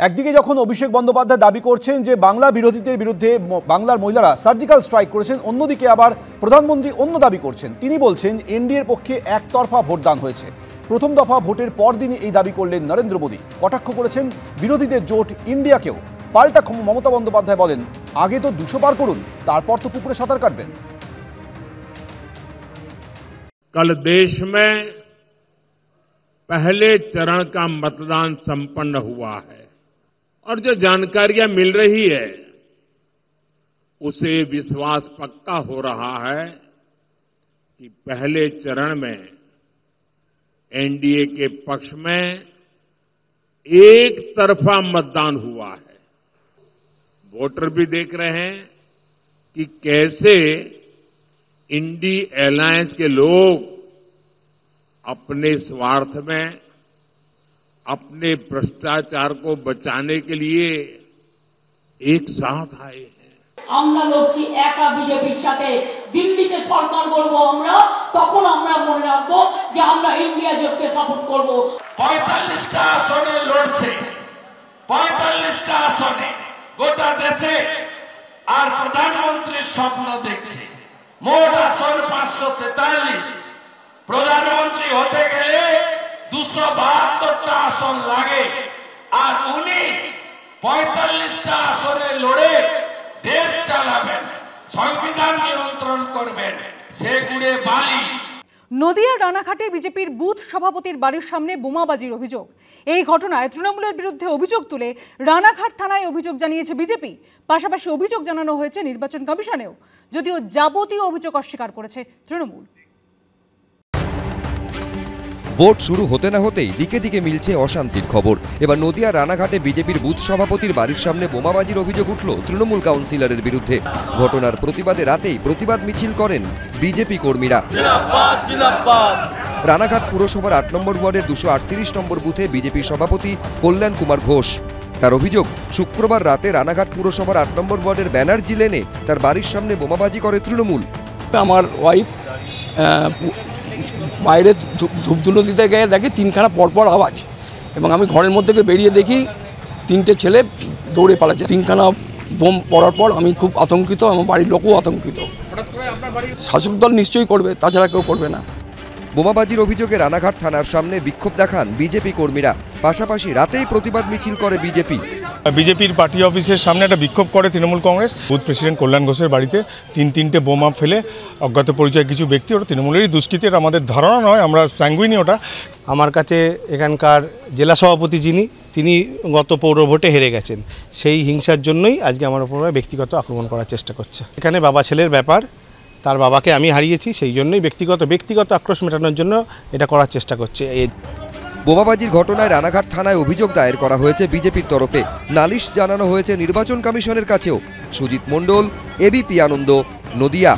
একদিকে যখন অভিষেক বন্দ্যোপাধ্যায় দাবি করছেন যে বাংলা বিরোধীদের বিরুদ্ধে বাংলার মহিলারা সার্জিক্যাল স্ট্রাইক করেছেন, অন্যদিকে আবার প্রধানমন্ত্রী অন্য দাবি করছেন। তিনি বলছেন এনডিএর পক্ষে একতরফা ভোটদান হয়েছে। প্রথম দফা ভোটের পরদিনই এই দাবি করলেন নরেন্দ্র মোদী। কটাক্ষ করেছেন বিরোধীদের জোট ইন্ডিয়াকেও। পাল্টা মমতা বন্দ্যোপাধ্যায় বলেন, আগে তো 200 পার করুন, তারপর তো পুকুরে সাঁতার কাটবেন। कल देश में पहले चरण का मतदान संपन्न हुआ है और जो जानकारियां मिल रही है उसे विश्वास पक्का हो रहा है कि पहले चरण में एनडीए के पक्ष में एक तरफा मतदान हुआ है। वोटर भी देख रहे हैं कि कैसे इंडी अलायंस के लोग अपने स्वार्थ में, अपने भ्रष्टाचार को बचाने के लिए एक साथ आए हैं। আমরা লড়ছি একা বিজেপির সাথে। দিল্লিতে সরকার করব আমরা, তখন আমরা মনে রাখবো যে আমরা ইন্ডিয়া জোটকে সাপোর্ট করব। 45টা আসনে লড়ছে, 45টা আসনে গোটা দেশে, আর প্রধানমন্ত্রীর স্বপ্ন দেখছে। মোট আসন 543। প্রধানমন্ত্রী হতে গেলে 272টা আসন লাগে, আর উনি 45টা আসনে লড়ে দেশ চালাবেন, সংবিধান নিয়ন্ত্রণ করবেন। সেগুড়ে বালি। নদিয়ার রানাঘাটে বিজেপির বুথ সভাপতির বাড়ির সামনে বোমাবাজির অভিযোগ। এই ঘটনায় তৃণমূলের বিরুদ্ধে অভিযোগ তুলে রানাঘাট থানায় অভিযোগ জানিয়েছে বিজেপি। পাশাপাশি অভিযোগ জানানো হয়েছে নির্বাচন কমিশনেও, যদিও যাবতীয় অভিযোগ অস্বীকার করেছে তৃণমূল। ভোট শুরু হতে না হতেই দিকে দিকে মিলছে অশান্তির খবর। এবার নদিয়া রানাঘাটে বিজেপির বুথ সভাপতির বাড়ির সামনে বোমাবাজির অভিযোগ উঠল তৃণমূল কাউন্সিলরের বিরুদ্ধে। ঘটনার প্রতিবাদে রাতেই প্রতিবাদ মিছিল করেন বিজেপি কর্মীরা। রানাঘাট পুরসভার 8 নম্বর ওয়ার্ডের 238 নম্বর বুথে বিজেপি সভাপতি কল্যাণ কুমার ঘোষ। তার অভিযোগ, শুক্রবার রাতে রানাঘাট পুরসভার 8 নম্বর ওয়ার্ডের ব্যানার্জি লেনে তার বাড়ির সামনে বোমাবাজি করে তৃণমূল। আমার ওয়াইফ বাইরে ধূপধুনো দিতে গিয়ে দেখি 3খানা পরপর আওয়াজ, এবং আমি ঘরের মধ্যে থেকে বেরিয়ে দেখি 3টে ছেলে দৌড়ে পালাচ্ছে। 3খানা বোম পড়ার পর আমি খুব আতঙ্কিত, আমার বাড়ির লোকও আতঙ্কিত। শাসক দল নিশ্চয়ই করবে, তাছাড়া কেউ করবে না। বোমাবাজির অভিযোগে রানাঘাট থানার সামনে বিক্ষোভ দেখান বিজেপি কর্মীরা। পাশাপাশি রাতেই প্রতিবাদ মিছিল করে বিজেপির পার্টি অফিসের সামনে একটা বিক্ষোভ করে তৃণমূল কংগ্রেস। বুথ প্রেসিডেন্ট কল্যাণ ঘোষের বাড়িতে 3টে বোমা ফেলে অজ্ঞাত পরিচয় কিছু ব্যক্তি, ওটা তৃণমূলেরই দুষ্কৃতি, এটা আমাদের ধারণা নয়, আমরা স্যাঙ্গুইনি ওটা। আমার কাছে এখানকার জেলা সভাপতি তিনি গত পৌর ভোটে হেরে গেছেন, সেই হিংসার জন্যই আজকে আমার উপর ব্যক্তিগত আক্রমণ করার চেষ্টা করছে। এখানে বাবা ছেলের ব্যাপার, তার বাবাকে আমি হারিয়েছি, সেই জন্যই ব্যক্তিগত আক্রোশ মেটানোর জন্য এটা করার চেষ্টা করছে। বোমাবাজির ঘটনায় রানাঘাট থানায় অভিযোগ দায়ের করা হয়েছে বিজেপির তরফে। নালিশ জানানো হয়েছে নির্বাচন কমিশনের কাছেও। সুজিত মণ্ডল, এবিপি আনন্দ, নদিয়া।